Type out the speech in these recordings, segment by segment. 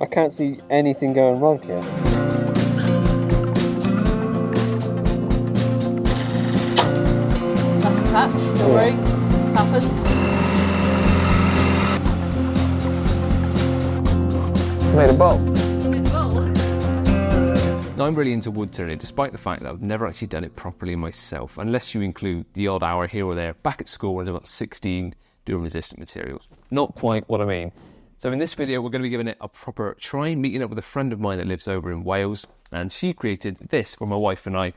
I can't see anything going wrong here. That's a touch, don't worry. Happens. Made a bolt. Now, I'm really into woodturning, despite the fact that I've never actually done it properly myself, unless you include the odd hour here or there back at school when I was about 16 doing resistant materials. Not quite what I mean. So in this video, we're going to be giving it a proper try, meeting up with a friend of mine that lives over in Wales, and she created this for my wife and I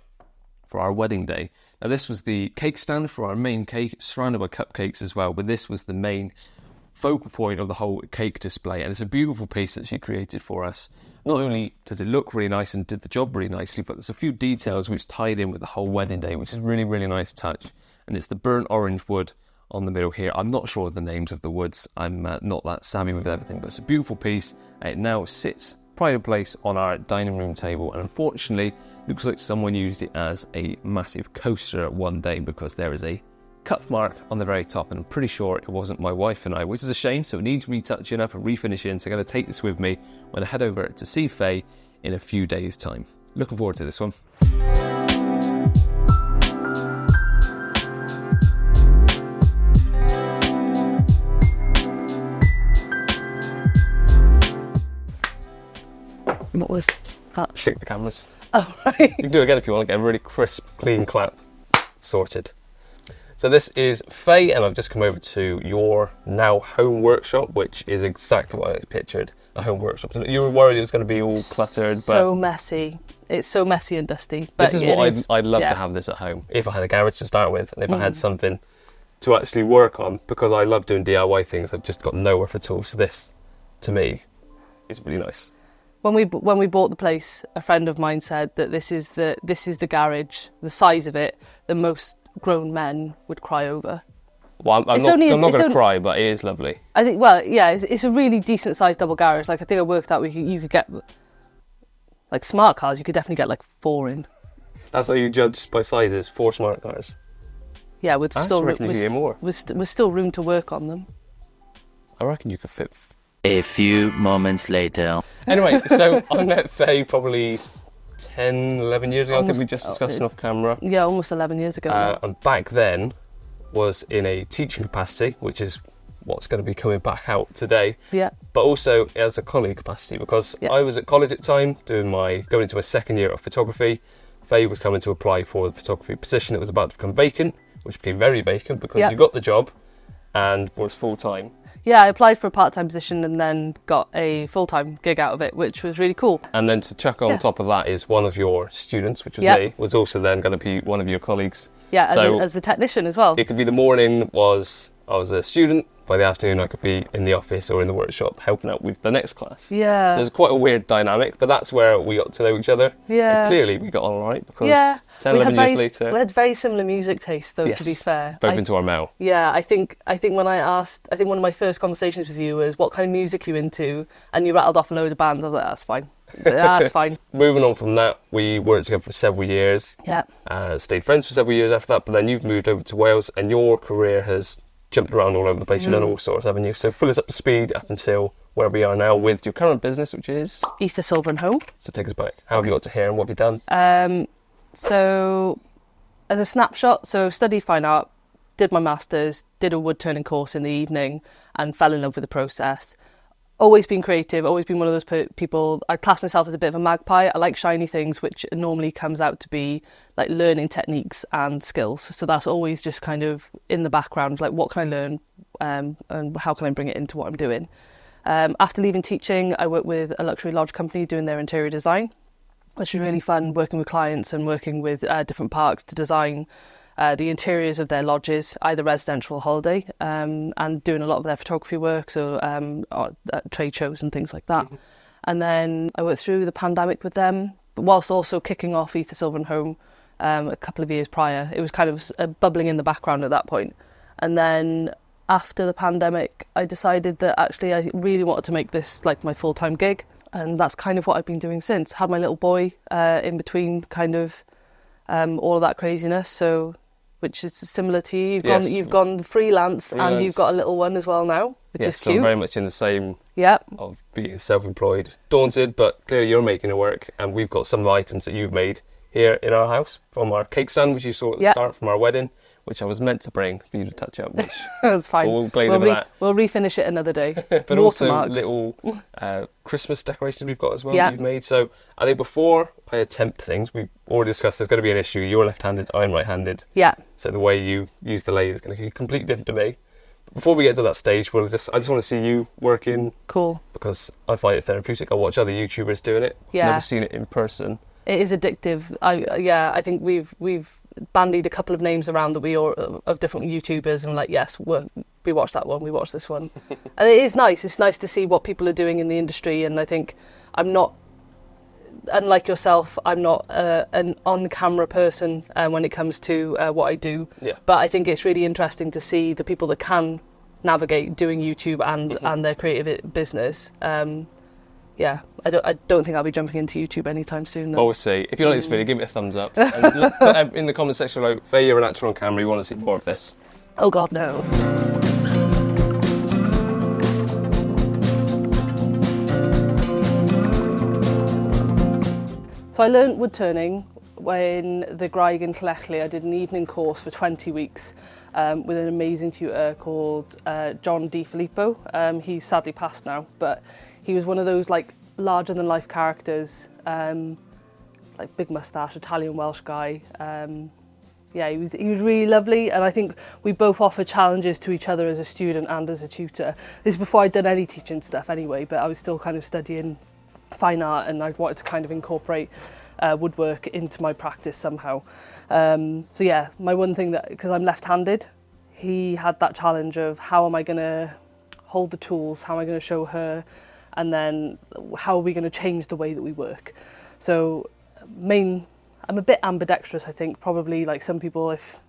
for our wedding day. Now, this was the cake stand for our main cake, surrounded by cupcakes as well, but this was the main focal point of the whole cake display, and it's a beautiful piece that she created for us. Not only does it look really nice and did the job really nicely, but there's a few details which tied in with the whole wedding day, which is really, really nice touch. And it's the burnt orange wood on the middle here. I'm not sure of the names of the woods. I'm not that savvy with everything, but it's a beautiful piece. It now sits pride of place on our dining room table, and unfortunately, looks like someone used it as a massive coaster one day because there is a cut mark on the very top, and I'm pretty sure it wasn't my wife and I, which is a shame, so it needs retouching up and refinishing, so I'm going to take this with me when I head over to see Faye in a few days' time. Looking forward to this one. What was that? Stick the cameras. Oh, right. You can do it again if you want to get a really crisp, clean clap. Sorted. So this is Faye, and I've just come over to your now home workshop, which is exactly what I pictured, a home workshop. You were worried it was going to be all cluttered, but So messy. It's so messy and dusty. But this is what I'd love to have this at home. If I had a garage to start with, and if I had something to actually work on, because I love doing DIY things, I've just got nowhere for tools. So this, to me, is really nice. When we bought the place, a friend of mine said that this is the garage, the size of it, that most grown men would cry over. Well, I'm not going to cry, but it is lovely. I think, well, yeah, it's a really decent sized double garage. Like, I think I worked out you could get, like, smart cars, you could definitely get like 4 in. That's how you judge by sizes, 4 smart cars. Yeah, with still more. With still room to work on them. I reckon you could fit. A few moments later. Anyway, so I met Faye probably 10, 11 years ago. I think we just discussed it off camera. Yeah, almost 11 years ago. And back then was in a teaching capacity, which is what's going to be coming back out today. Yeah. But also as a colleague capacity, because I was at college at the time going into a second year of photography. Faye was coming to apply for the photography position. It was about to become vacant, which became very vacant because you got the job and was full-time. Yeah, I applied for a part-time position and then got a full-time gig out of it, which was really cool. And then to chuck on top of that is one of your students, which was me, was also then going to be one of your colleagues. Yeah, so as the technician as well. It could be the morning I was a student, by the afternoon I could be in the office or in the workshop helping out with the next class. Yeah. So it's quite a weird dynamic, but that's where we got to know each other. Yeah. And clearly we got on all right because 10, 11 years later. We had very similar music tastes though, to be fair. Both into our mouth. Yeah, I think when I asked, I think one of my first conversations with you was what kind of music you into, and you rattled off a load of bands. I was like, that's fine. That's fine. Moving on from that, we worked together for several years. Yeah. Stayed friends for several years after that, but then you've moved over to Wales and your career has jumped around all over the place. You've done all sorts, haven't you? So fill us up to speed up until where we are now with your current business, which is Ether Silver and Home. So take us back. How have you got to here and what have you done? So as a snapshot, studied fine art, did my masters, did a wood turning course in the evening, and fell in love with the process. Always been creative, always been one of those people. I class myself as a bit of a magpie. I like shiny things, which normally comes out to be like learning techniques and skills. So that's always just kind of in the background, like what can I learn and how can I bring it into what I'm doing. After leaving teaching, I worked with a luxury lodge company doing their interior design, which was really fun, working with clients and working with different parks to design the interiors of their lodges, either residential or holiday, and doing a lot of their photography work, so trade shows and things like that. Mm-hmm. And then I worked through the pandemic with them, but whilst also kicking off Ether Silver and Home a couple of years prior. It was kind of bubbling in the background at that point. And then after the pandemic, I decided that actually I really wanted to make this like my full-time gig. And that's kind of what I've been doing since. Had my little boy in between kind of all of that craziness. So which is similar to you. You've Yes. gone freelance, and you've got a little one as well now, which is Yes, cute. I'm very much in the same Yep. of being self-employed. Daunted, but clearly you're making it work, and we've got some items that you've made here in our house from our cake stand, which you saw at the start from our wedding, which I was meant to bring for you to touch up, which That's fine. we'll glaze over that. We'll refinish it another day. But also Watermarks. little Christmas decorations we've got as well Yeah. that you've made. So I think before I attempt things, we've already discussed there's going to be an issue. You're left-handed, I'm right-handed. Yeah. So the way you use the lathe is going to be completely different to me. But before we get to that stage, I just want to see you working. Cool. Because I find it therapeutic. I watch other YouTubers doing it. Yeah. Never seen it in person. It is addictive. I think we've bandied a couple of names around that we all of different YouTubers, and like, yes, we watched that one, we watched this one, and it is nice. It's nice to see what people are doing in the industry, and I think I'm not, unlike yourself, I'm not an on-camera person when it comes to what I do. Yeah. But I think it's really interesting to see the people that can navigate doing YouTube and their creative business. Yeah, I don't think I'll be jumping into YouTube anytime soon, though. Always say, if you like this video, give it a thumbs up. And put in the comment section below, Faye, you're an actor on camera, you want to see more of this. Oh God, no. So I learnt woodturning when the Graig in Llanelli. I did an evening course for 20 weeks with an amazing tutor called John Di Filippo. He's sadly passed now, but he was one of those like larger than life characters, like big moustache, Italian Welsh guy. Yeah, he was really lovely, and I think we both offered challenges to each other as a student and as a tutor. This is before I'd done any teaching stuff anyway, but I was still kind of studying fine art, and I wanted to kind of incorporate woodwork into my practice somehow. So yeah, my one thing, that because I'm left-handed, he had that challenge of how am I going to hold the tools, how am I going to show her, and then how are we going to change the way that we work. So I'm a bit ambidextrous, I think. Probably like some people, if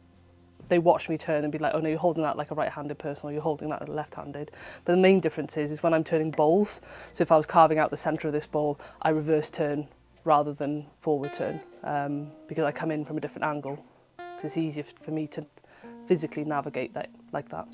they watch me turn and be like, oh no, you're holding that like a right-handed person, or you're holding that left-handed. But the main difference is when I'm turning bowls. So if I was carving out the centre of this bowl, I reverse turn rather than forward turn, because I come in from a different angle. It's easier for me to physically navigate that like that.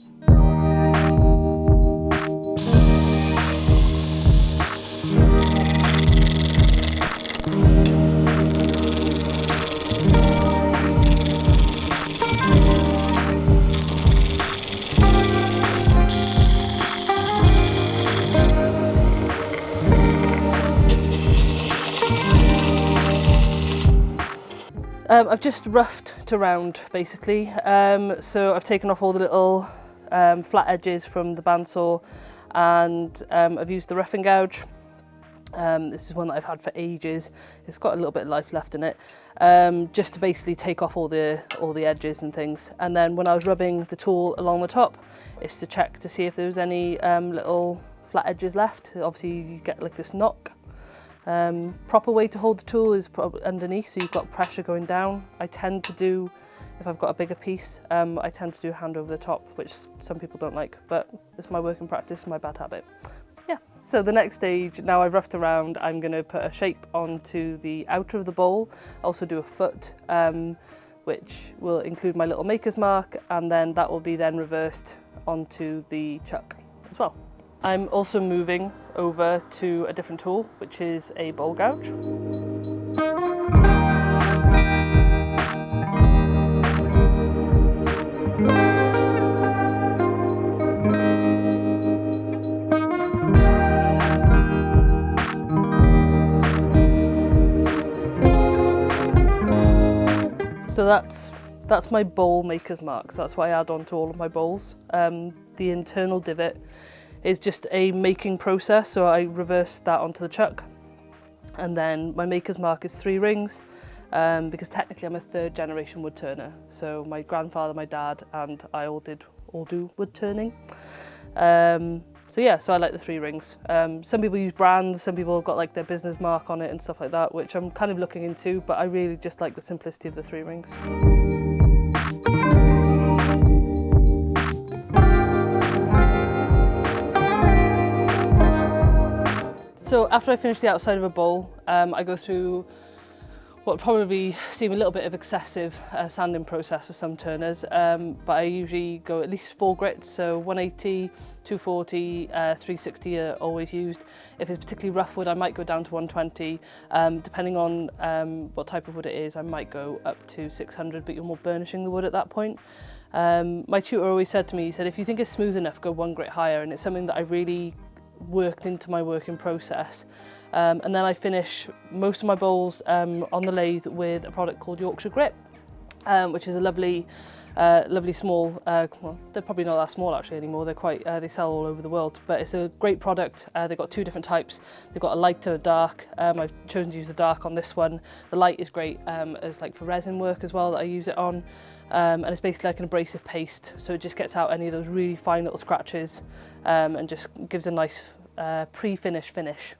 I've just roughed to round, basically. So I've taken off all the little flat edges from the bandsaw, and I've used the roughing gouge. This is one that I've had for ages. It's got a little bit of life left in it, just to basically take off all the edges and things. And then when I was rubbing the tool along the top, it's to check to see if there was any little flat edges left. Obviously you get like this knock. Proper way to hold the tool is underneath, so you've got pressure going down. I tend to do, if I've got a bigger piece, I tend to do hand over the top, which some people don't like, but it's my working practice, my bad habit. Yeah, so the next stage, now I've roughed around, I'm going to put a shape onto the outer of the bowl, also do a foot, which will include my little maker's mark, and then that will be then reversed onto the chuck as well. I'm also moving over to a different tool, which is a bowl gouge. So that's my bowl maker's mark. So that's what I add on to all of my bowls. The internal divot is just a making process, so I reverse that onto the chuck. And then my maker's mark is 3 rings, because technically I'm a 3rd generation wood turner. So my grandfather, my dad, and I all do wood turning. So yeah, so I like the 3 rings. Some people use brands, some people have got like their business mark on it and stuff like that, which I'm kind of looking into, but I really just like the simplicity of the 3 rings. So after I finish the outside of a bowl, I go through what probably seem a little bit of excessive sanding process for some turners, but I usually go at least 4 grits, so 180, 240, 360 are always used. If it's particularly rough wood, I might go down to 120. Depending on what type of wood it is, I might go up to 600, but you're more burnishing the wood at that point. My tutor always said to me, he said, if you think it's smooth enough, go 1 grit higher, and it's something that I really worked into my working process. And then I finish most of my bowls on the lathe with a product called Yorkshire Grip, which is a lovely small, well, they're probably not that small actually anymore, they're quite, they sell all over the world, but it's a great product. They've got 2 different types. They've got a light and a dark. I've chosen to use the dark on this one. The light is great as like for resin work as well that I use it on. And it's basically like an abrasive paste, so it just gets out any of those really fine little scratches and just gives a nice pre-finish finish.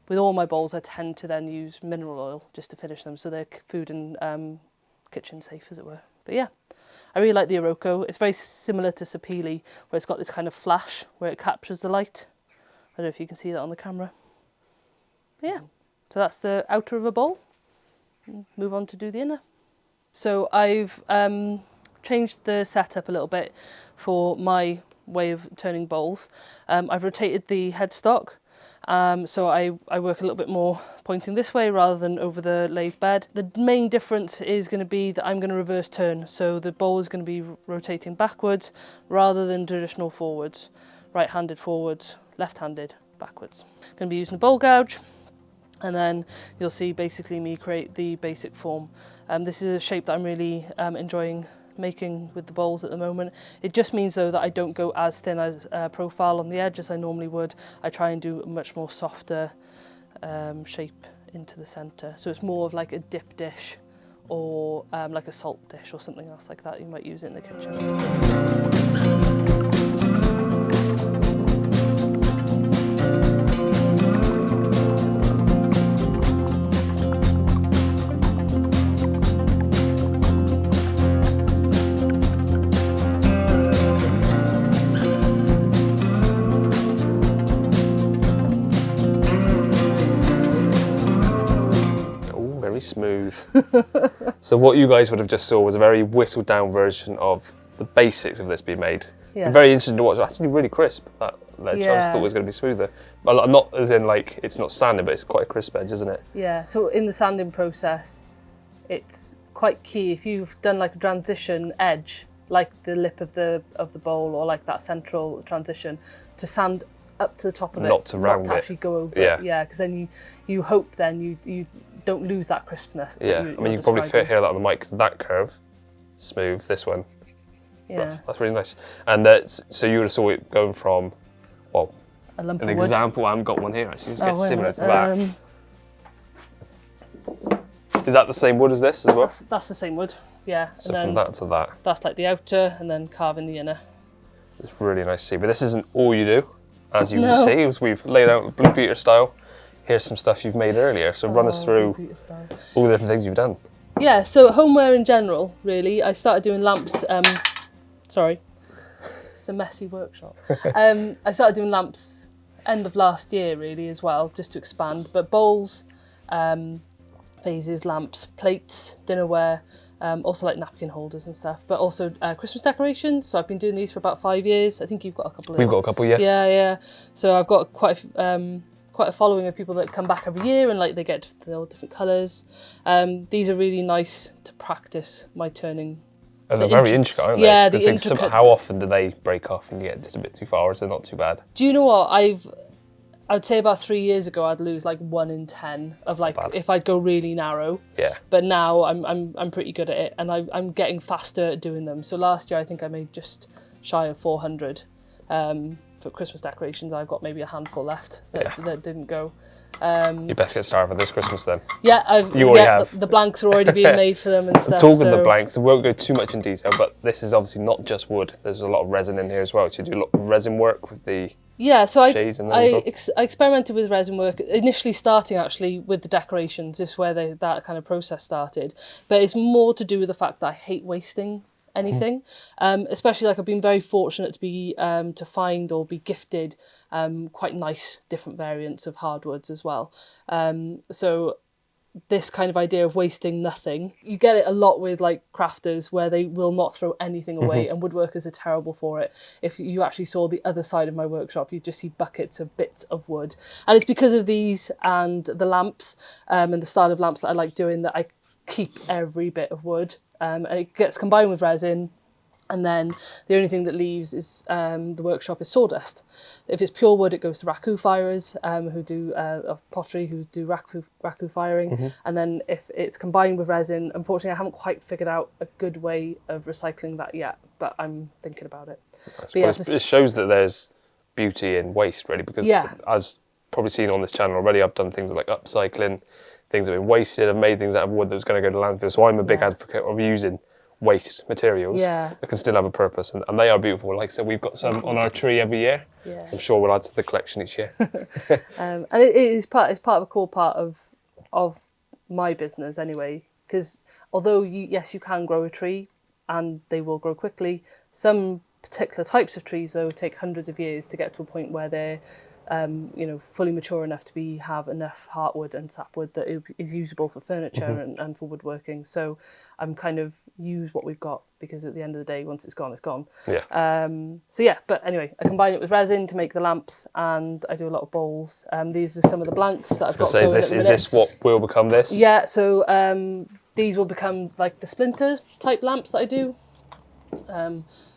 With all my bowls I tend to then use mineral oil just to finish them, so they're food and kitchen safe, as it were. But yeah, I really like the Iroko. It's very similar to Sapili, where it's got this kind of flash where it captures the light. I don't know if you can see that on the camera. But yeah, so that's the outer of a bowl. Move on to do the inner. So I've changed the setup a little bit for my way of turning bowls. I've rotated the headstock, so I work a little bit more pointing this way rather than over the lathe bed. The main difference is going to be that I'm going to reverse turn, so the bowl is going to be rotating backwards rather than traditional forwards. Right-handed forwards, left-handed backwards. Going to be using a bowl gouge, and then you'll see basically me create the basic form. This is a shape that I'm really enjoying making with the bowls at the moment. It just means though that I don't go as thin as profile on the edge as I normally would. I try and do a much more softer shape into the centre. So it's more of like a dip dish or like a salt dish or something else like that. You might use it in the kitchen. Smooth. So what you guys would have just saw was a very whistled down version of the basics of this being made. Yeah. Very interesting to watch. Actually really crisp, that ledge. Yeah. I just thought it was going to be smoother. But not as in like it's not sanded, but it's quite a crisp edge, isn't it? Yeah, so in the sanding process, it's quite key if you've done like a transition edge, like the lip of the bowl or like that central transition, to sand up to the top of it, not to round it, actually go over it. Yeah, because then you hope then you don't lose that crispness. Yeah, I mean you can probably fit here that on the mic, because that curve, smooth, this one. Yeah. That's really nice. And so you would have saw it going from, well, a lump an of wood. example, I haven't got one here actually, it's similar to that. Is that the same wood as this as well? That's the same wood, yeah. So and then from that to that. That's like the outer, and then carving the inner. It's really nice to see, but this isn't all you do. As you can see, as we've laid out Blue Peter style, here's some stuff you've made earlier. So run us through all the different things you've done. Yeah, so homeware in general, really. I started doing lamps, sorry, it's a messy workshop. I started doing lamps end of last year, really, as well, just to expand. But bowls, vases, lamps, plates, dinnerware, also like napkin holders and stuff, but also Christmas decorations. So I've been doing these for about 5 years. I think you've got a couple. We've got a couple, yeah. Yeah. So I've got quite a following of people that come back every year, and like they get all different colours. These are really nice to practice my turning. And they're very intricate, aren't they? Yeah, the intricate. How often do they break off and you get just a bit too far, or is it not too bad? Do you know what? I'd say about 3 years ago, I'd lose like 1 in 10 of like if I'd go really narrow. Yeah. But now I'm pretty good at it, and I'm getting faster at doing them. So last year I think I made just shy of 400. For Christmas decorations, I've got maybe a handful left that didn't go. You best get started for this Christmas then. Yeah, the blanks are already being made for them and stuff. Talking of the blanks, we won't go too much in detail, but this is obviously not just wood. There's a lot of resin in here as well. So you do a lot of resin work with the shades and I experimented with resin work, initially starting actually with the decorations. This is where that kind of process started. But it's more to do with the fact that I hate wasting anything, especially like I've been very fortunate to be to find or be gifted quite nice different variants of hardwoods as well. So this kind of idea of wasting nothing. You get it a lot with like crafters where they will not throw anything away, and woodworkers are terrible for it. If you actually saw the other side of my workshop, you'd just see buckets of bits of wood. And it's because of these and the lamps and the style of lamps that I like doing that I keep every bit of wood. And it gets combined with resin. And then the only thing that leaves is the workshop is sawdust. If it's pure wood, it goes to raku firers who do pottery, who do raku firing. And then if it's combined with resin, unfortunately, I haven't quite figured out a good way of recycling that yet, but I'm thinking about it. It shows that there's beauty in waste, really, because as probably seen on this channel already, I've done things like upcycling, things that have been wasted, I've made things out of wood that was going to go to landfill. So I'm a big advocate of using waste materials that can still have a purpose, and they are beautiful. Like I said, we've got some on our tree every year. I'm sure we'll add to the collection each year. And it is part of a core part of my business anyway, because although you can grow a tree and they will grow quickly, some particular types of trees though take hundreds of years to get to a point where they're fully mature enough to have enough heartwood and sapwood that is usable for furniture and for woodworking. So I'm kind of use what we've got, because at the end of the day, once it's gone, it's gone. But anyway, I combine it with resin to make the lamps, and I do a lot of bowls. These are some of the blanks that I've got going at the minute. Is this what will become this? Yeah, so these will become like the splinter type lamps that I do.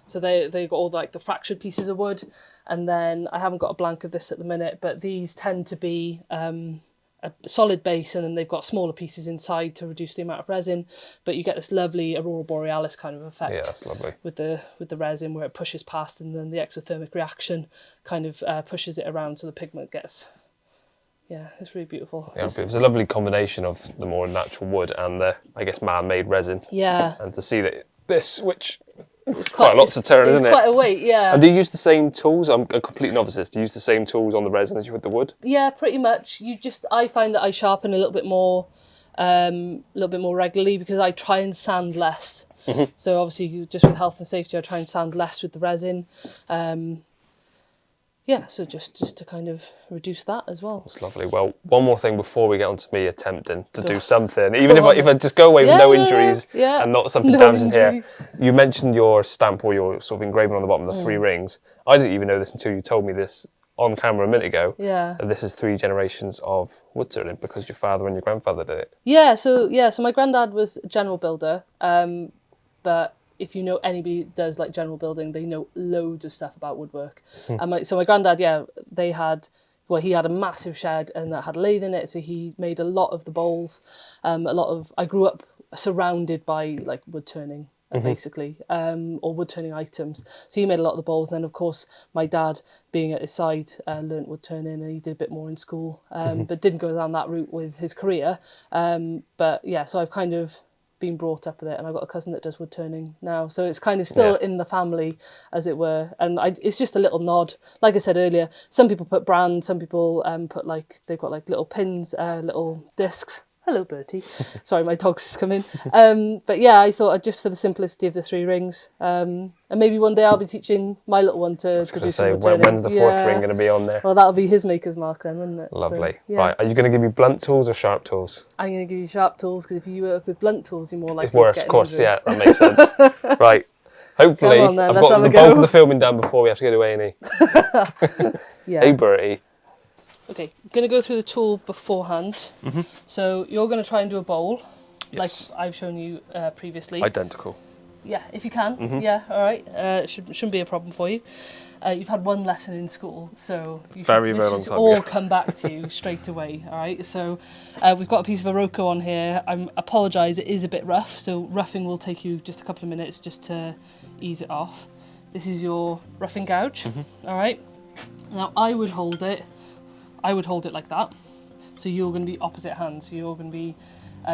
So they've got all like the fractured pieces of wood, and then I haven't got a blank of this at the minute, but these tend to be a solid base, and then they've got smaller pieces inside to reduce the amount of resin, but you get this lovely aurora borealis kind of effect. Yeah, that's lovely. With the resin, where it pushes past, and then the exothermic reaction kind of pushes it around, so the pigment gets... Yeah, it's really beautiful. Yeah, it was a lovely combination of the more natural wood and the, I guess, man-made resin. Yeah. And to see that this, which... It's quite a lot to turn, isn't it? It's quite a weight, yeah. And do you use the same tools? I'm a complete novice. Do you use the same tools on the resin as you would the wood? Yeah, pretty much. I find that I sharpen a little bit more regularly, because I try and sand less. So obviously, just with health and safety, I try and sand less with the resin. So just to kind of reduce that as well. That's lovely. Well, one more thing before we get on to me attempting to do something, even if I just go away with no injuries and not something damaging here. You mentioned your stamp, or your sort of engraving on the bottom of the 3 rings. I didn't even know this until you told me this on camera a minute ago. Yeah. That this is 3 generations of woodturning, because your father and your grandfather did it. Yeah. So my granddad was a general builder, but if you know anybody that does like general building, they know loads of stuff about woodwork. And so my granddad, he had a massive shed, and that had a lathe in it, so he made a lot of the bowls. I grew up surrounded by like wood turning, basically, or wood turning items. So he made a lot of the bowls. And then of course my dad, being at his side, learnt wood turning, and he did a bit more in school, but didn't go down that route with his career. So I've kind of been brought up with it, and I've got a cousin that does wood turning now, so it's kind of still in the family, as it were. And it's just a little nod. Like I said earlier, some people put brands, some people put like, they've got like little pins, little discs. Hello, Bertie. Sorry, my dog's just come in. But yeah, I thought just for the simplicity of the 3 rings, and maybe one day I'll be teaching my little one to do some wood turning. When's the 4th ring going to be on there? Well, that'll be his maker's mark then, wouldn't it? Lovely. So, Right, are you going to give me blunt tools or sharp tools? I'm going to give you sharp tools, because if you work with blunt tools, you're more likely it's worse, to get of course, injury. Yeah, that makes sense. Right, hopefully Come on, then, I've let's got have the a bulk go. of the filming done before we have to go to A&E. Yeah. Hey, Bertie. Okay, I'm going to go through the tool beforehand. So you're going to try and do a bowl, like I've shown you previously. Identical. Yeah, if you can. Yeah, all right. Shouldn't be a problem for you. You've had 1 lesson in school, so this should all come back to you straight away. All right. So we've got a piece of Iroko on here. I apologise, it is a bit rough, so roughing will take you just a couple of minutes just to ease it off. This is your roughing gouge. All right. Now I would hold it like that. So you're going to be opposite hands. So you're going to be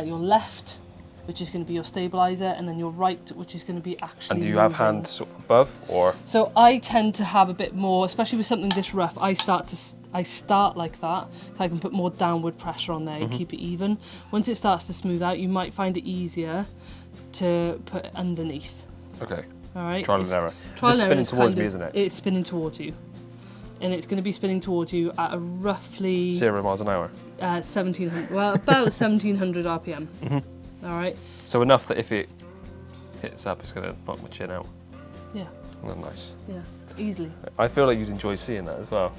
your left, which is going to be your stabilizer, and then your right, which is going to be actually. And do you have hands sort of above, or? So I tend to have a bit more, especially with something this rough. I start like that. So I can put more downward pressure on there and keep it even. Once it starts to smooth out, you might find it easier to put it underneath. Okay. All right. Trial and error. Trial and error. It's spinning towards me, isn't it? It's spinning towards you. and it's going to be spinning towards you at a roughly 0 miles an hour. 1700, well, about 1700 RPM. All right. So enough that if it hits up, it's going to knock my chin out. Yeah. Oh, nice. Yeah, easily. I feel like you'd enjoy seeing that as well.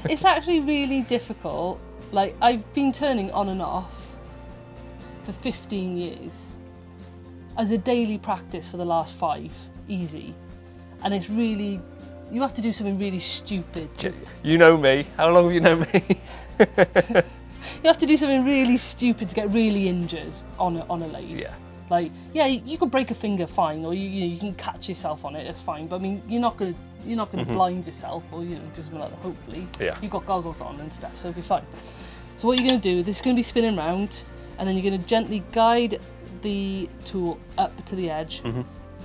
It's actually really difficult. Like, I've been turning on and off for 15 years as a daily practice for the last 5, easy. And it's really, you have to do something really stupid. You know me. How long have you known me? You have to do something really stupid to get really injured on a lathe. Yeah. Like, yeah, you could break a finger, fine, or you can catch yourself on it, that's fine. But I mean, you're not gonna blind yourself, or do something like that. Hopefully, yeah. You've got goggles on and stuff, so it'll be fine. So what you're gonna do? This is gonna be spinning round, and then you're gonna gently guide the tool up to the edge,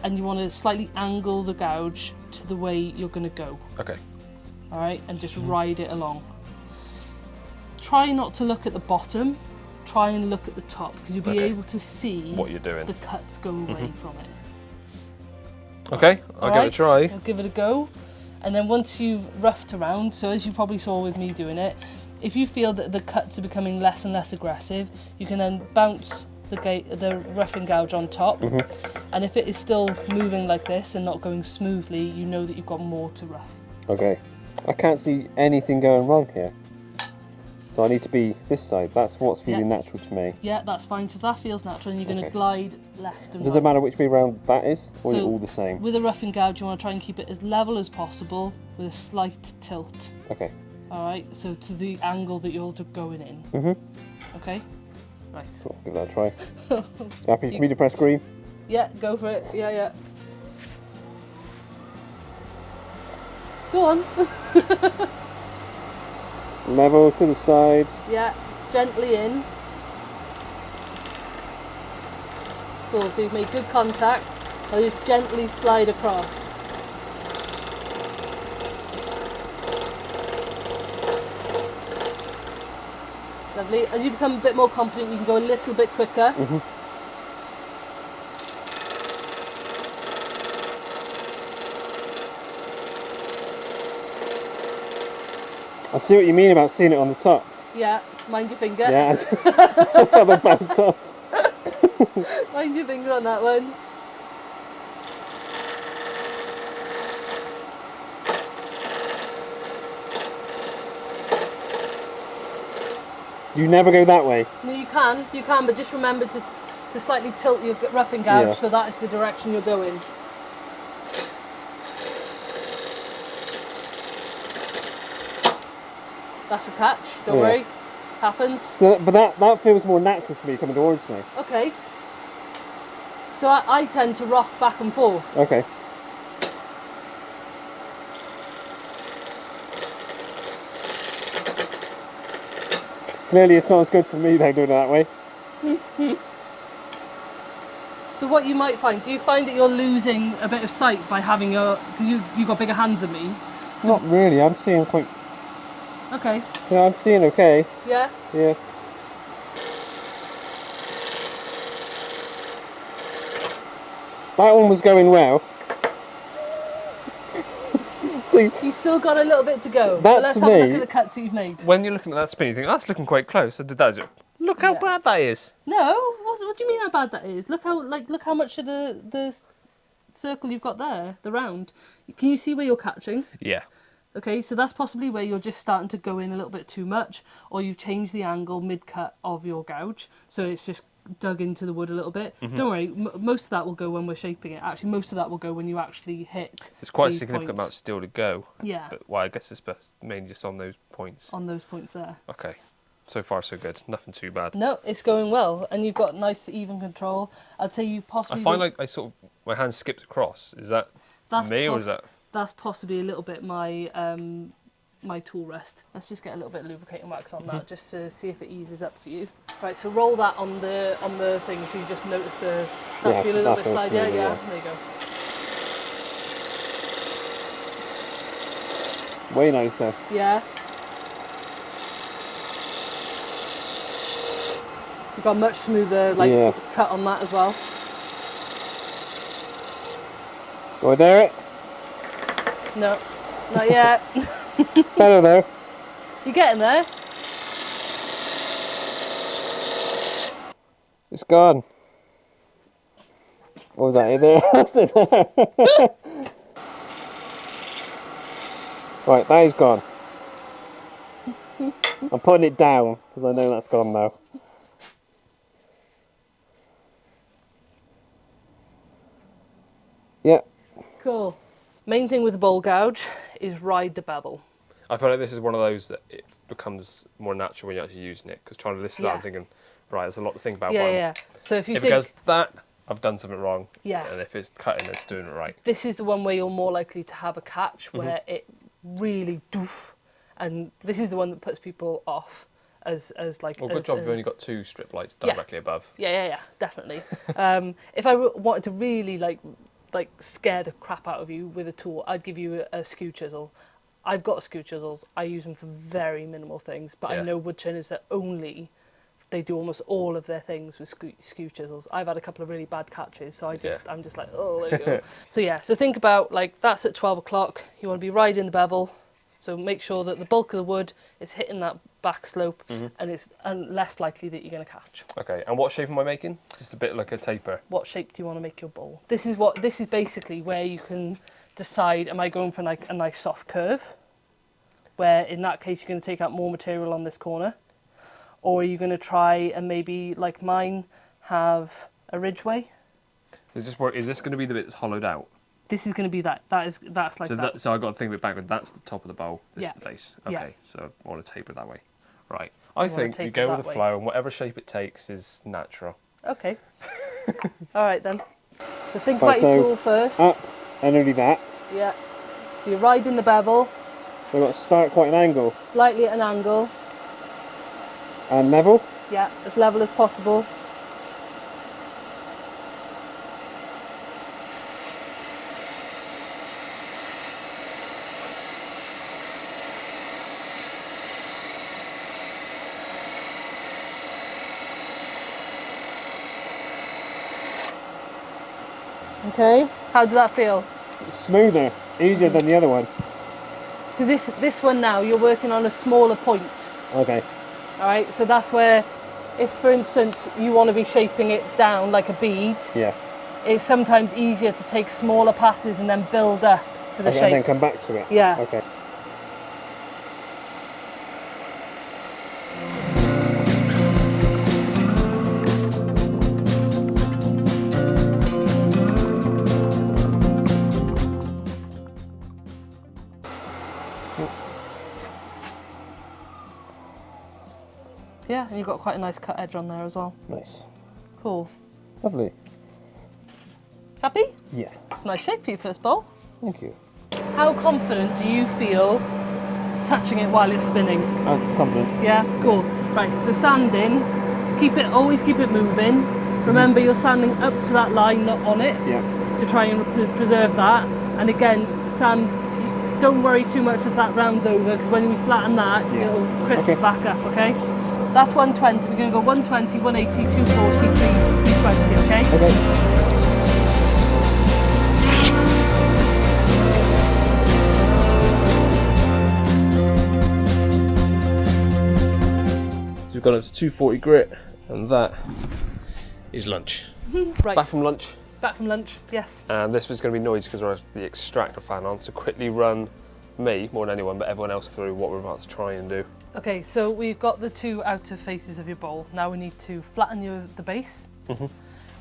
and you want to slightly angle the gouge to the way you're gonna go. Okay. All right, and just ride it along. Try not to look at the bottom. Try and look at the top, because you'll be able to see what you're doing. The cuts go away from it. Okay, I'll give it a try. I'll give it a go. And then once you've roughed around, so as you probably saw with me doing it, if you feel that the cuts are becoming less and less aggressive, you can then bounce the roughing gouge on top. And if it is still moving like this and not going smoothly, you know that you've got more to rough. Okay. I can't see anything going wrong here. So I need to be this side. That's what's feeling natural to me. Yeah, that's fine. So if that feels natural, and you're going to glide left and right. Does it matter which way round that is, or is it all the same? With a roughing gouge, you want to try and keep it as level as possible with a slight tilt. Okay. All right, so to the angle that you're going in. Okay? Right. Cool. Give that a try. Happy for me to press green? Yeah, go for it. Yeah. Go on. Level to the side. Yeah, gently in. Cool, so you've made good contact. I'll just gently slide across. Lovely. As you become a bit more confident, you can go a little bit quicker. I see what you mean about seeing it on the top. Yeah, mind your finger. Yeah, I felt the bounce off. Mind your finger on that one. You never go that way. No, you can, but just remember to slightly tilt your roughing gouge so that is the direction you're going. That's a catch, don't worry. Happens. So, but that feels more natural to me coming towards me. Okay. So I tend to rock back and forth. Okay. Clearly it's not as good for me though doing it that way. So what you might find, do you find that you're losing a bit of sight by having you got bigger hands than me? So not really, I'm seeing quite... Okay. Yeah, I'm seeing okay. Yeah? Yeah. That one was going well. So you still got a little bit to go. That's so let's have a look at the cuts that you've made. When you're looking at that spin, you think, that's looking quite close. I did that. Look how bad that is. No, what do you mean how bad that is? Look how much of the circle you've got there, the round. Can you see where you're catching? Yeah. Okay, so that's possibly where you're just starting to go in a little bit too much, or you've changed the angle mid-cut of your gouge, so it's just dug into the wood a little bit. Don't worry, most of that will go when we're shaping it. Actually, most of that will go when you actually hit. It's quite a significant amount still to go. Yeah. But well, I guess it's best mainly just on those points. On those points there. Okay. So far, so good. Nothing too bad. No, it's going well, and you've got nice even control. I'd say you possibly. I find like I sort of my hand skipped across. Is that me or is that? That's possibly a little bit my my tool rest. Let's just get a little bit of lubricating wax on that just to see if it eases up for you. Right, so roll that on the thing so you just notice that feel a little bit slide. Yeah, there you go. way nicer. Yeah. You've got a much smoother cut on that as well. Do I dare it? No, not yet. Better though. You getting there? It's gone. What was that in there? What's in there? Right, that is gone. I'm putting it down because I know that's gone now. Yep. Cool. Main thing with the bowl gouge is ride the bevel. I feel like this is one of those that it becomes more natural when you're actually using it, because trying to listen to that, I'm thinking, right, there's a lot to think about. Yeah. So if you if think... it goes that, I've done something wrong. Yeah. And if it's cutting, it's doing it right. This is the one where you're more likely to have a catch where it really doof, and this is the one that puts people off as like... Well, good job, you've only got 2 strip lights directly above. Yeah, definitely. If I wanted to really like scare the crap out of you with a tool, I'd give you a skew chisel. I've got skew chisels. I use them for very minimal things, but I know wood turners that they do almost all of their things with skew chisels. I've had a couple of really bad catches, so I'm just like, oh, there you go. So think about, like, that's at 12 o'clock. You want to be riding the bevel, so make sure that the bulk of the wood is hitting that back slope, and it's less likely that you're going to catch. Okay, and what shape am I making? Just a bit like a taper. What shape do you want to make your bowl? This is basically where you can decide, am I going for like a nice soft curve, where in that case you're going to take out more material on this corner, or are you going to try and maybe, like mine, have a ridgeway? So is this going to be the bit that's hollowed out? This is going to be that's like so that. So I've got to think of it backwards. That's the top of the bowl. This is the base. Okay, Yeah. so I want to taper that way. Right. I think you go with the flow, and whatever shape it takes is natural. Okay. All right then. So think about your tool first. Up and only that. Yeah. So you're riding the bevel. We've got to start quite an angle. Slightly at an angle. And level. Yeah, as level as possible. Okay, how did that feel? Smoother, easier than the other one. Because this one now, you're working on a smaller point. Okay. All right, so that's where, if for instance you want to be shaping it down like a bead, it's sometimes easier to take smaller passes and then build up to the shape. And then come back to it. Yeah. Okay. Yeah, and you've got quite a nice cut edge on there as well. Nice. Cool. Lovely. Happy? Yeah. It's a nice shape for your first bowl. Thank you. How confident do you feel touching it while it's spinning? I'm confident. Yeah, cool. Right, so sanding, always keep it moving. Remember, you're sanding up to that line, not on it, to try and preserve that. And again, sand, don't worry too much if that rounds over, because when we flatten that, it'll crisp back up, okay? That's 120. We're going to go 120, 180, 240, 320, okay? Okay. We've gone up to 240 grit, and that is lunch. Right. Back from lunch. Back from lunch, yes. And this was going to be noisy because I have the extractor fan on, to quickly run me, more than anyone, but everyone else through what we're about to try and do. Okay, so we've got the 2 outer faces of your bowl. Now we need to flatten the base,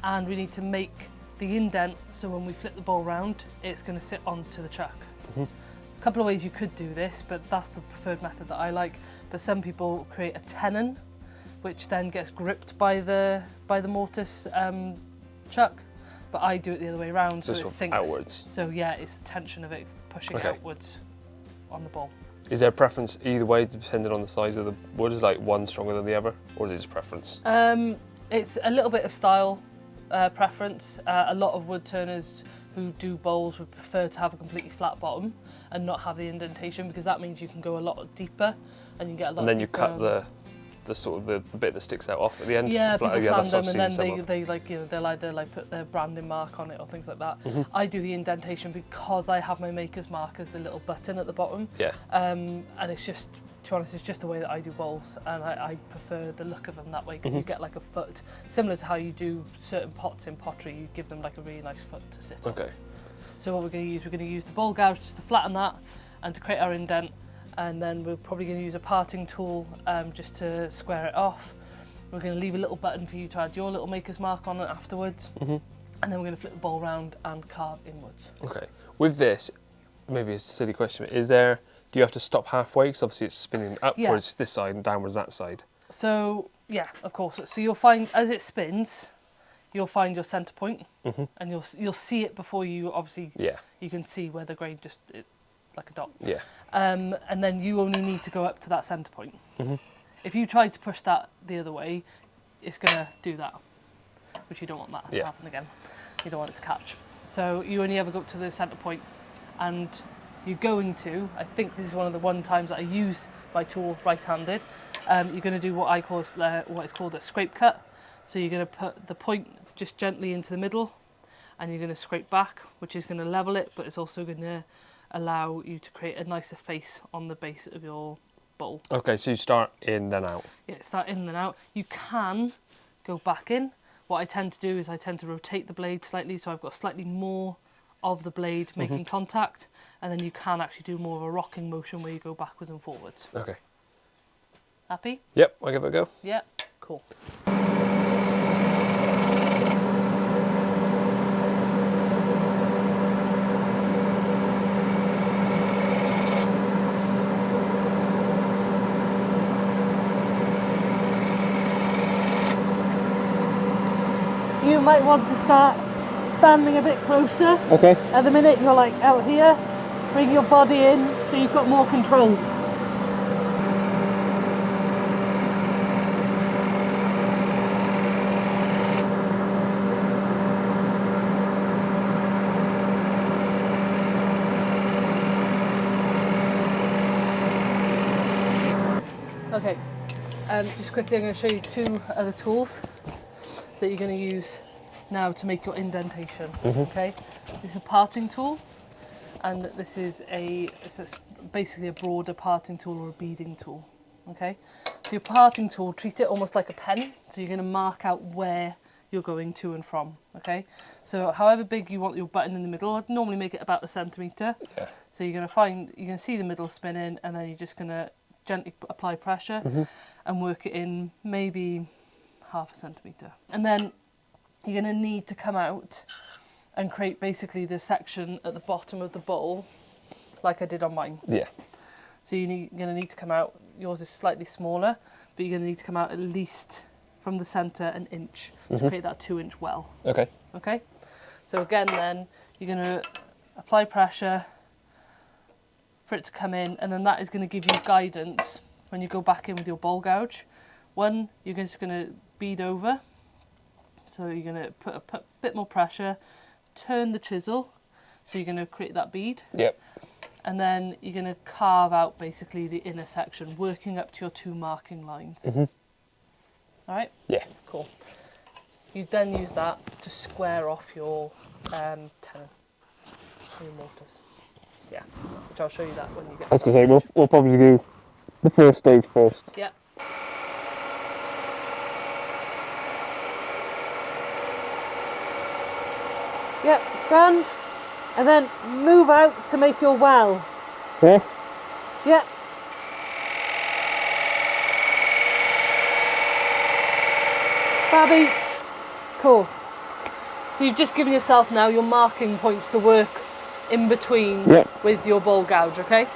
and we need to make the indent so when we flip the bowl round, it's going to sit onto the chuck. A couple of ways you could do this, but that's the preferred method that I like. But some people create a tenon, which then gets gripped by the mortise chuck. But I do it the other way around, so it sinks outwards. So yeah, it's the tension of it pushing outwards on the bowl. Is there a preference either way, depending on the size of the wood? Is like one stronger than the other, or is it just preference? It's a little bit of style preference. A lot of wood turners who do bowls would prefer to have a completely flat bottom and not have the indentation, because that means you can go a lot deeper and you get a lot. And then you cut the the sort of the bit that sticks out off at the end. Yeah, people sand them, and then they they like, you know, they'll either like put their branding mark on it or things like that. I do the indentation because I have my maker's mark as the little button at the bottom. Yeah. And it's just, to be honest, it's just the way that I do bowls, and I prefer the look of them that way, because you get like a foot, similar to how you do certain pots in pottery, you give them like a really nice foot to sit on. Okay. So what we're going to use the bowl gouge just to flatten that and to create our indent, and then we're probably going to use a parting tool just to square it off. We're going to leave a little button for you to add your little maker's mark on it afterwards, and then we're going to flip the bowl round and carve inwards. Okay. With this, maybe it's a silly question, do you have to stop halfway? Because obviously it's spinning upwards this side and downwards that side. So, yeah, of course. So you'll find, as it spins, you'll find your centre point, and you'll see it before you, obviously, you can see where the grain just, like a dot. Yeah. And then you only need to go up to that centre point. If you try to push that the other way, it's going to do that, which you don't want that to happen again. You don't want it to catch. So you only ever go up to the centre point, and you're going to, I think this is one of the times that I use my tool right-handed, you're going to do what is called a scrape cut. So you're going to put the point just gently into the middle, and you're going to scrape back, which is going to level it, but it's also going to allow you to create a nicer face on the base of your bowl. Okay, so you start in then out. Yeah, start in and out. You can go back in. What I tend to do is I tend to rotate the blade slightly, so I've got slightly more of the blade making contact, and then you can actually do more of a rocking motion where you go backwards and forwards. Okay. Happy? Yep, I'll give it a go. Yeah, cool. You might want to start standing a bit closer. Okay. At the minute you're like out here, bring your body in so you've got more control. Okay, just quickly I'm going to show you two other tools that you're going to use now to make your indentation. Okay, this is a parting tool, and this is basically a broader parting tool or a beading tool. Okay, so your parting tool, treat it almost like a pen, so you're going to mark out where you're going to and from. Okay, so however big you want your button in the middle, I'd normally make it about 1 centimetre. Yeah. So you're going to see the middle spinning, and then you're just going to gently apply pressure and work it in maybe 0.5 centimetre. And then you're going to need to come out and create basically the section at the bottom of the bowl like I did on mine. Yeah. So you're going to need to come out, yours is slightly smaller, but you're going to need to come out at least from the centre 1 inch to create that 2-inch well. Okay. Okay? So again then, you're going to apply pressure for it to come in, and then that is going to give you guidance when you go back in with your bowl gouge. One, you're just going to bead over, so you're going to put a bit more pressure, turn the chisel, so you're going to create that bead. Yep. And then you're going to carve out basically the inner section, working up to your 2 marking lines. All right? Yeah. Cool. You then use that to square off your tenon, your mortars. Yeah, which I'll show you that when you get. I was going to say, we'll probably do the first stage first. Yeah. Yep, grand. And then move out to make your well. Yeah? Yep. Babby. Cool. So you've just given yourself now your marking points to work in between with your bowl gouge, okay?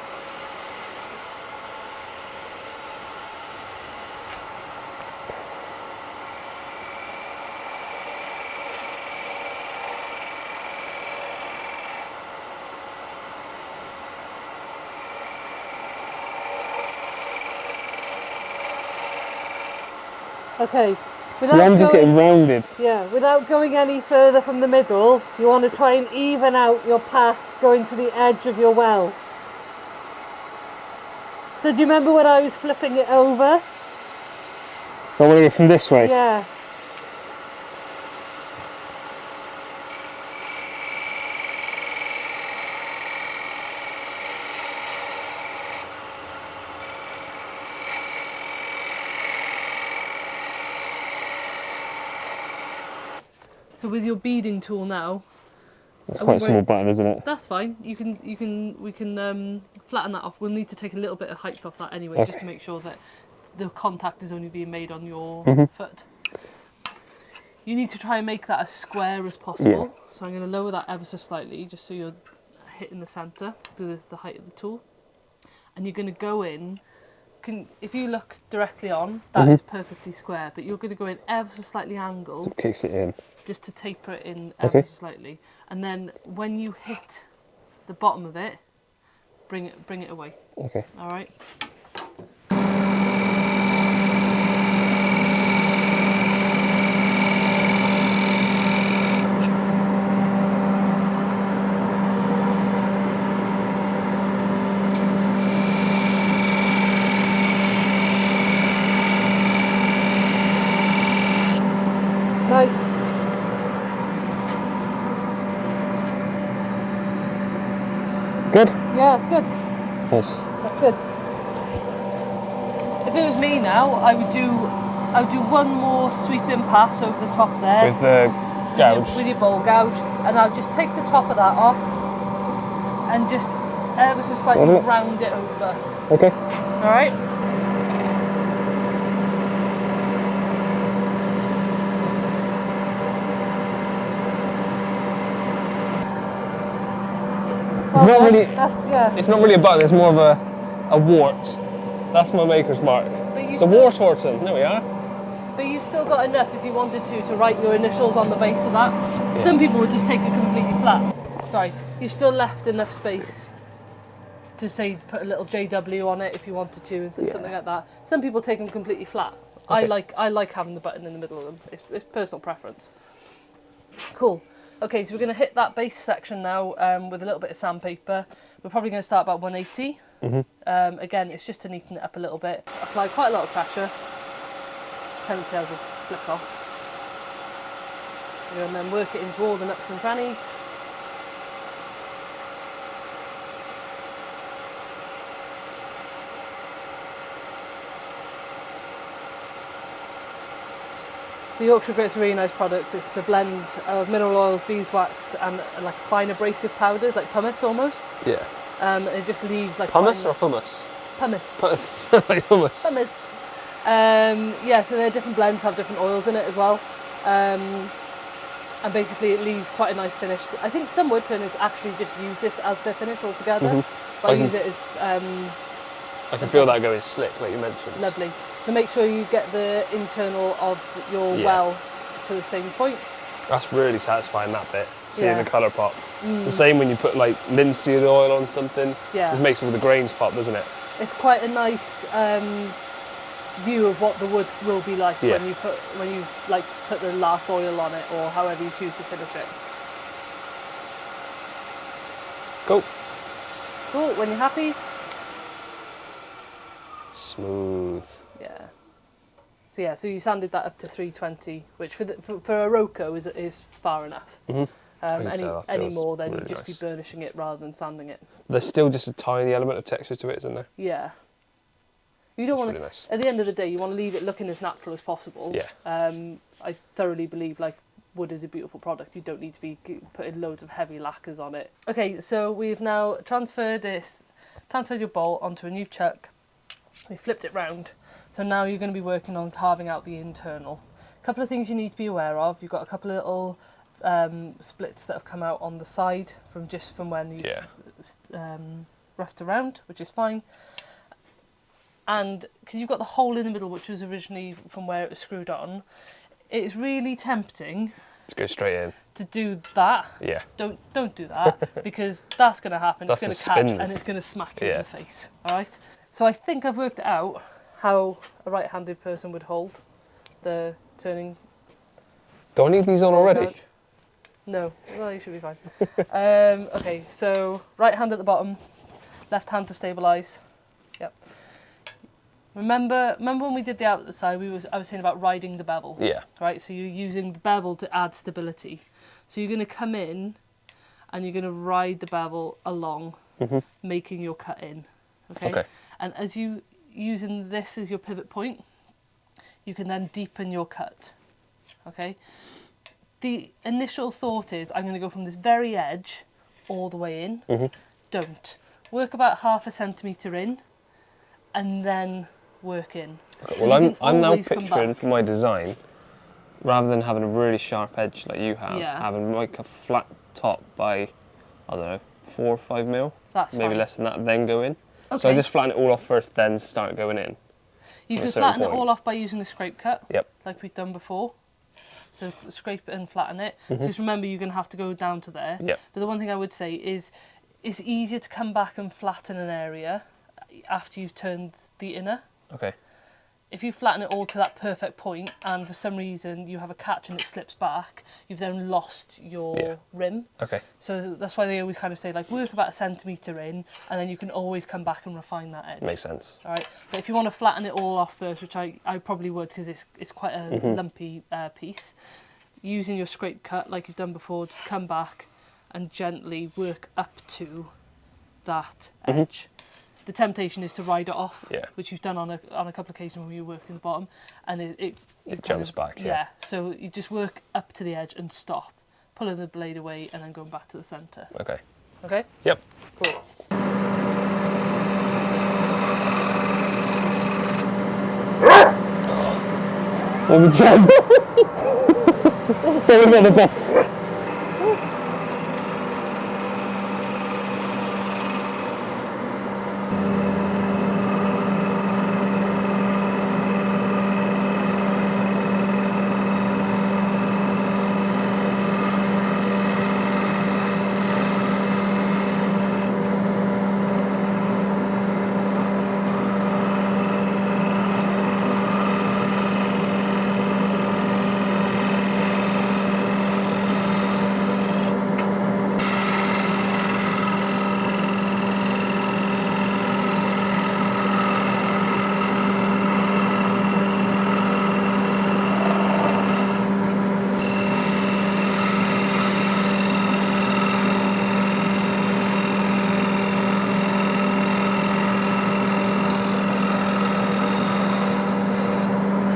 Okay. So I'm just getting rounded. Yeah, without going any further from the middle, you want to try and even out your path going to the edge of your well. So do you remember when I was flipping it over? I want to go from this way. Yeah. So with your beading tool now, It's quite a small button, isn't it? that's fine. We can flatten that off. We'll need to take a little bit of height off that anyway, just to make sure that the contact is only being made on your foot. You need to try and make that as square as possible. So I'm going to lower that ever so slightly, just so you're hitting the centre, the height of the tool. And you're going to go in. If you look directly on, that is perfectly square, but you're going to go in ever so slightly angled. It kicks it in. Just to taper it in ever so slightly, and then when you hit the bottom of it, bring it away. Okay. All right. Nice. Good? Yeah, that's good. Nice. That's good. If it was me now, I would do one more sweeping pass over the top there. With the gouge? With your bowl gouge. And I'll just take the top of that off and just ever so slightly round it over. Okay. Alright? It's not really a button, it's more of a wart. That's my maker's mark. The Wartorton, there we are. But you've still got enough, if you wanted to write your initials on the base of that. Yeah. Some people would just take it completely flat. Sorry, you've still left enough space to say put a little JW on it if you wanted to, something like that. Some people take them completely flat. Okay. I like having the button in the middle of them. It's personal preference. Cool. Okay, so we're going to hit that base section now with a little bit of sandpaper. We're probably going to start about 180. Again, it's just to neaten it up a little bit. Apply quite a lot of pressure. Tendency has a flick off. And then work it into all the nooks and crannies. So Yorkshire Grit's a really nice product. It's a blend of mineral oils, beeswax, and like fine abrasive powders, like pumice almost. Yeah. It just leaves like pumice or hummus? Pumice. Like hummus. Pumice. Yeah, so their different blends have different oils in it as well. And basically it leaves quite a nice finish. I think some woodturners actually just use this as their finish altogether. But I use it as... I can feel that going slick, like you mentioned. Lovely. So make sure you get the internal of your well to the same point. That's really satisfying, that bit, seeing the colour pop. The same when you put like linseed oil on something, just makes all the grains pop, doesn't it? It's quite a nice view of what the wood will be like when you've like put the last oil on it, or however you choose to finish it. Cool. Cool, when you're happy. Smooth. Yeah. So yeah, so you sanded that up to 320, which for Iroko is far enough. Any more, then you'd just be burnishing it rather than sanding it. There's still just a tiny element of texture to it, isn't there? Yeah. You don't want to. Really nice. At the end of the day, you want to leave it looking as natural as possible. Yeah. I thoroughly believe like wood is a beautiful product. You don't need to be putting loads of heavy lacquers on it. Okay, so we've now transferred your bolt onto a new chuck. We flipped it round. So now you're going to be working on carving out the internal. A couple of things you need to be aware of. You've got a couple of little splits that have come out on the side from when you roughed around, which is fine. And because you've got the hole in the middle, which was originally from where it was screwed on, it's really tempting to go straight in. To do that. Yeah. Don't do that, because that's going to happen. That's it's going to catch and it's going to smack you in the face. All right. So I think I've worked out how a right-handed person would hold the turning. Do I need these on already? Gouge. No, well, you should be fine. Okay, so right hand at the bottom, left hand to stabilise. Yep. Remember when we did the outside, I was saying about riding the bevel. Yeah. Right, so you're using the bevel to add stability. So you're going to come in and you're going to ride the bevel along, making your cut in. Okay? And as you using this as your pivot point, you can then deepen your cut. Okay? The initial thought is, I'm going to go from this very edge all the way in. Don't. Work about 1/2 centimetre in, and then work in. Okay, well, I'm now picturing for my design, rather than having a really sharp edge like you have, having like a flat top by, I don't know, 4 or 5 mil. That's maybe fine. less than that, then go in. Okay. So I just flatten it all off first, then start going in. You can flatten it all off by using a scrape cut, like we've done before. So scrape it and flatten it. Just remember, you're going to have to go down to there. But the one thing I would say is, it's easier to come back and flatten an area after you've turned the inner. Okay. If you flatten it all to that perfect point, and for some reason you have a catch and it slips back, you've then lost your rim. Okay. So that's why they always kind of say, like, work about 1 centimetre in, and then you can always come back and refine that edge. Makes sense. All right. But if you want to flatten it all off first, which I probably would, because it's quite a lumpy piece, using your scrape cut like you've done before, just come back and gently work up to that edge. The temptation is to ride it off, which you've done on a couple of occasions when you work in the bottom, and it jumps back. Yeah, so you just work up to the edge and stop, pulling the blade away, and then going back to the centre. Okay. Okay? Yep. Cool. Let me jump. Sorry about the box.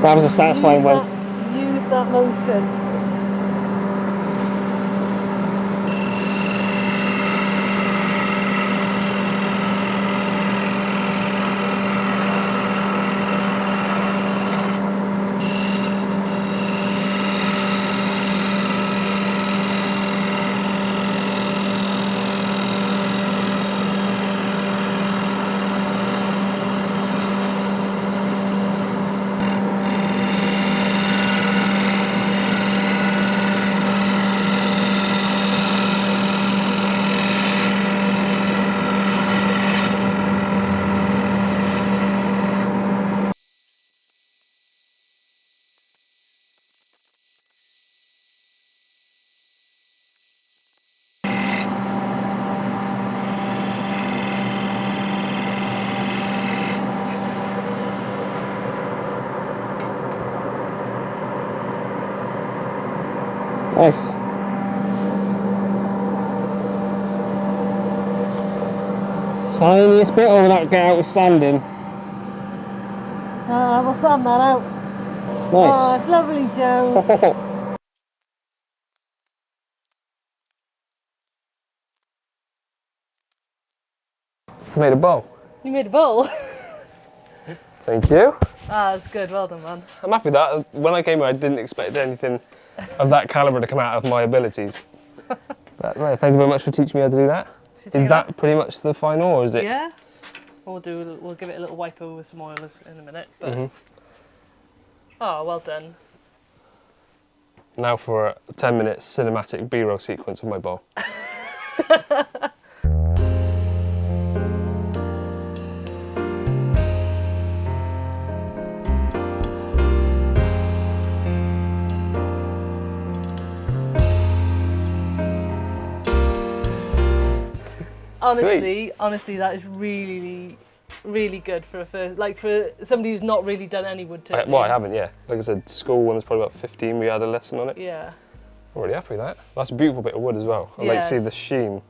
That was a satisfying one. Use that motion. Nice. Tiniest bit, or will that get out with sanding? We'll sand that out. Nice. Oh, it's lovely, Joe. I made a bow. You made a bowl. Thank you. Ah, that's good. Well done, man. I'm happy with that. When I came here, I didn't expect anything of that calibre to come out of my abilities. But, right, thank you very much for teaching me how to do that. Is that pretty much the final, or is it? Yeah. We'll give it a little wipe over with some oil in a minute. But oh, well done. Now for a 10-minute cinematic B-roll sequence of my bow. Honestly, that is really really good for a first, like for somebody who's not really done any wood turning. Well, I haven't, yeah. Like I said, school when I was probably about 15, we had a lesson on it. Yeah. I'm really happy with that. That's a beautiful bit of wood as well. I like to see the sheen.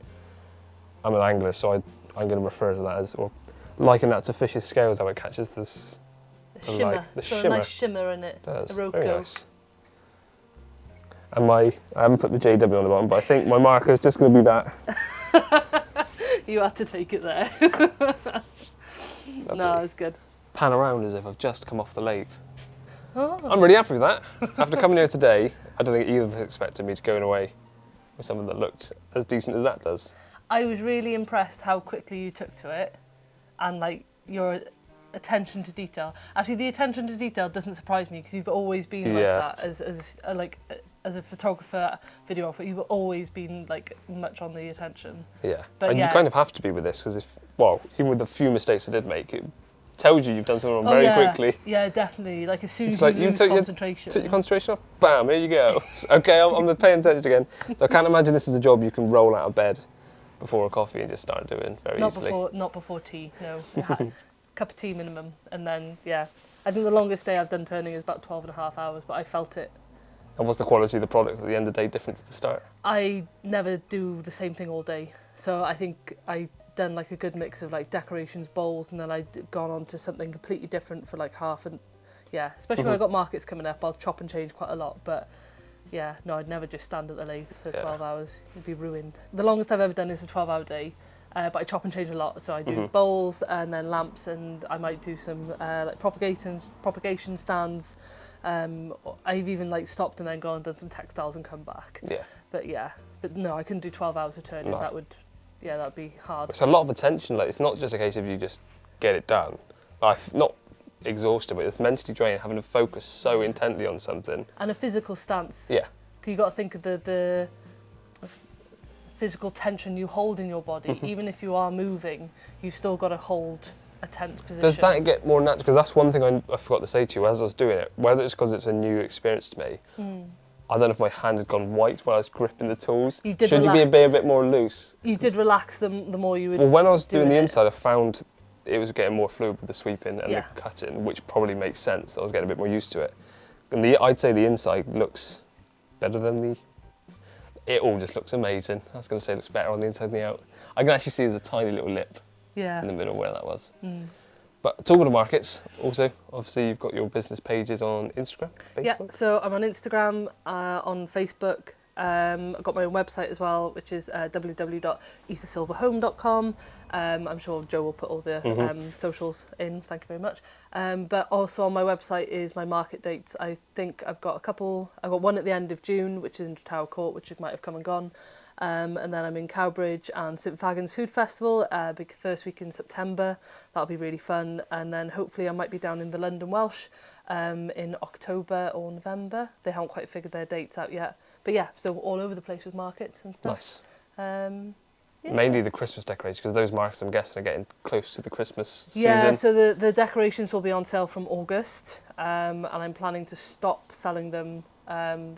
I'm an angler, so I'm going to refer to that as, or liken that to fish's scales, how it catches this. The shimmer. The shimmer. A nice shimmer in it. It does. Iroko. Very nice. And I haven't put the JW on the bottom, but I think my marker is just going to be that. You had to take it there. No, it's good. Pan around as if I've just come off the lathe. Oh. I'm really happy with that. After coming here today, I don't think either of us expected me to go away with something that looked as decent as that does. I was really impressed how quickly you took to it, and like your attention to detail. Actually, the attention to detail doesn't surprise me because you've always been like that as a photographer, videographer. You've always been like much on the attention. Yeah, but and you kind of have to be with this because even with the few mistakes I did make, it tells you you've done something wrong very quickly. Yeah, definitely. Like as soon as it's you lose concentration. Took your concentration off, bam, here you go. Okay, I'm paying attention again. So I can't imagine this is a job you can roll out of bed before a coffee and just start doing very easily. Not before tea, no. Cup of tea minimum, and then I think the longest day I've done turning is about 12.5 hours, but I felt it. And what's the quality of the product at the end of the day different to the start? I never do the same thing all day, so I think I done like a good mix of like decorations, bowls, and then I'd gone on to something completely different for like half, and especially when I got markets coming up, I'll chop and change quite a lot, but no, I'd never just stand at the lathe for 12 hours. You'd be ruined. The longest I've ever done is a 12-hour day. But I chop and change a lot, so I do bowls and then lamps, and I might do some like propagation stands. I've even like stopped and then gone and done some textiles and come back. Yeah. But no, I couldn't do 12 hours of turning. No. That would be hard. It's a lot of attention. Like it's not just a case of you just get it done. I'm not exhausted, but it's mentally draining having to focus so intently on something. And a physical stance. Yeah. You got to think of the physical tension you hold in your body. Even if you are moving, you've still got to hold a tense position. Does that get more natural? Because that's one thing I forgot to say to you as I was doing it, whether it's because it's a new experience to me, I don't know if my hand had gone white when I was gripping the tools. You did Should relax. You be a bit more loose? You did relax them the more you would. Well, when I was doing the inside, I found it was getting more fluid with the sweeping and the cutting, which probably makes sense. I was getting a bit more used to it. And I'd say the inside looks better than the... It all just looks amazing. I was going to say it looks better on the inside than the out. I can actually see there's a tiny little lip in the middle where that was. But talking of markets, also, obviously you've got your business pages on Instagram, Facebook? Yeah, so I'm on Instagram, on Facebook. I've got my own website as well, which is www.ethersilverhome.com. I'm sure Joe will put all the socials in, thank you very much. But also on my website is my market dates. I think I've got one at the end of June, which is in Tower Court, which might have come and gone. And then I'm in Cowbridge and St Fagans Food Festival, big first week in September. That'll be really fun. And then hopefully I might be down in the London Welsh in October or November. They haven't quite figured their dates out yet. But so all over the place with markets and stuff. Nice. Mainly the Christmas decorations, because those markets, I'm guessing, are getting close to the Christmas season. Yeah, so the decorations will be on sale from August, and I'm planning to stop selling them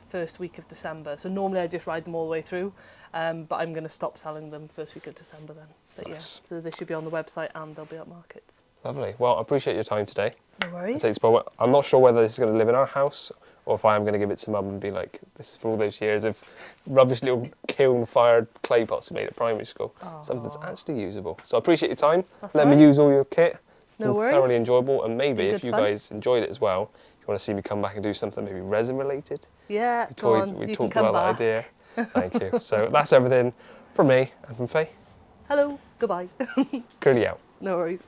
first week of December. So normally I just ride them all the way through, but I'm going to stop selling them first week of December then. But nice. So they should be on the website and they'll be at markets. Lovely. Well, I appreciate your time today. No worries. I'm not sure whether this is going to live in our house or if I am going to give it to Mum and be like, this is for all those years of rubbish little kiln-fired clay pots we made at primary school. Aww. Something that's actually usable. So I appreciate your time. Let me use all your kit. No worries. Thoroughly enjoyable. And maybe if you guys enjoyed it as well, you want to see me come back and do something maybe resin-related. Yeah, we talked about that idea. Thank you. So that's everything from me and from Faye. Hello. Goodbye. Curly out. No worries.